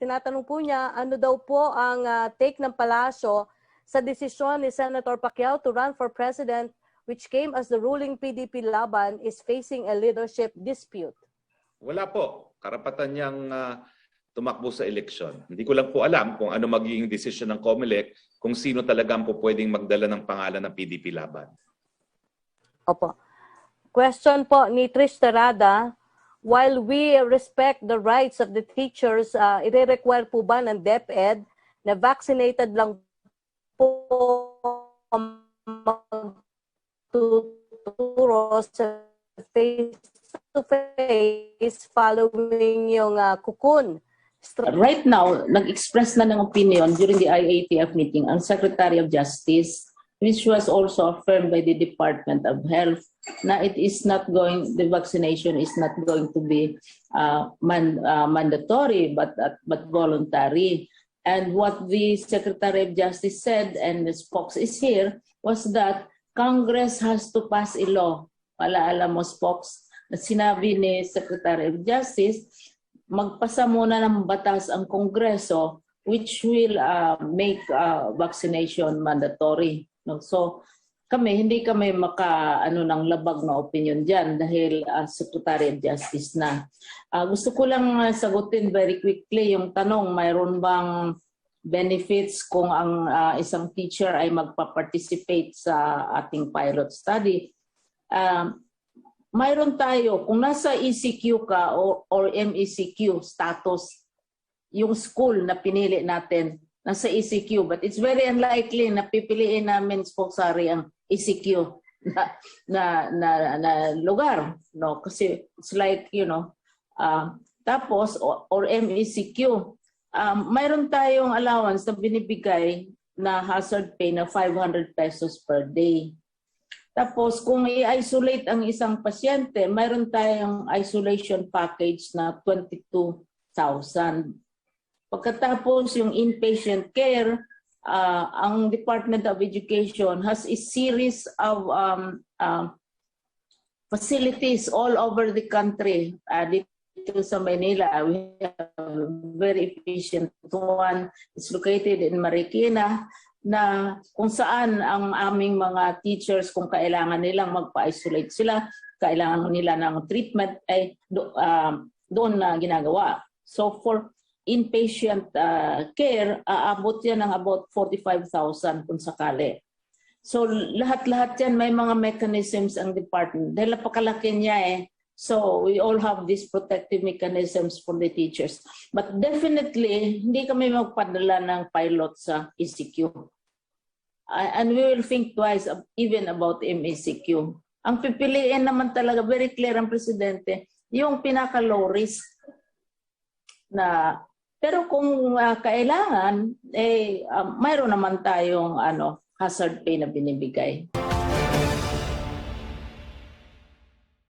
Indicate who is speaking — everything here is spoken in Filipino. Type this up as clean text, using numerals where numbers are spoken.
Speaker 1: tinatanong po niya, ano daw po ang take ng palasyo sa desisyon ni Senator Pacquiao to run for president, which came as the ruling PDP laban is facing a leadership dispute?
Speaker 2: Wala po. Karapatan niyang tumakbo sa eleksyon. Hindi ko lang po alam kung ano magiging desisyon ng COMELEC, kung sino talagang po pwedeng magdala ng pangalan ng PDP laban.
Speaker 1: Opo. Question po ni Trish Terada, while we respect the rights of the teachers, ire-require po ba ng DepEd na vaccinated lang po magtuturo sa face-to-face following yung cocoon?
Speaker 3: Right now, nag-express na ng opinion during the IATF meeting ang Secretary of Justice, which was also affirmed by the Department of Health, na it is not going, the vaccination is not going to be mandatory but voluntary. And what the Secretary of Justice said, and the Spox is here, was that Congress has to pass a law. Alaala mo, Spox, na sinabi ni Secretary of Justice, magpasa muna ng batas ang Kongreso which will make vaccination mandatory. No? So hindi kami ng labag na opinion diyan dahil Secretary of Justice na. Gusto ko lang sagutin very quickly yung tanong, mayroon bang benefits kung ang isang teacher ay magpa-participate sa ating pilot study? Mayroon tayo, kung nasa ECQ ka or MECQ status, yung school na pinili natin, nasa ECQ, but it's very unlikely na pipiliin namin Spoksari ang ECQ na lugar, no? Kasi it's like, tapos or MECQ, mayroon tayong allowance na binibigay na hazard pay na 500 pesos per day. Tapos kung i-isolate ang isang pasyente, mayroon tayong isolation package na 22,000. Pagkatapos yung inpatient care, ang Department of Education has a series of facilities all over the country. Dito sa Manila, we have a very efficient one. It's located in Marikina, na kung saan ang aming mga teachers, kung kailangan nilang magpa-isolate sila, kailangan nila ng treatment, ay doon na ginagawa. So for inpatient care, aabot yan ng about 45,000 kung sakali. So lahat-lahat yan may mga mechanisms ang department. Dahil napakalaki niya So we all have these protective mechanisms for the teachers. But definitely, hindi kami magpadala ng pilot sa ECQ. And we will think twice even about MECQ. Ang pipiliin naman talaga, very clear ang presidente, yung pinaka-low risk na, pero kung kailangan, mayroon naman tayong hazard pay na binibigay.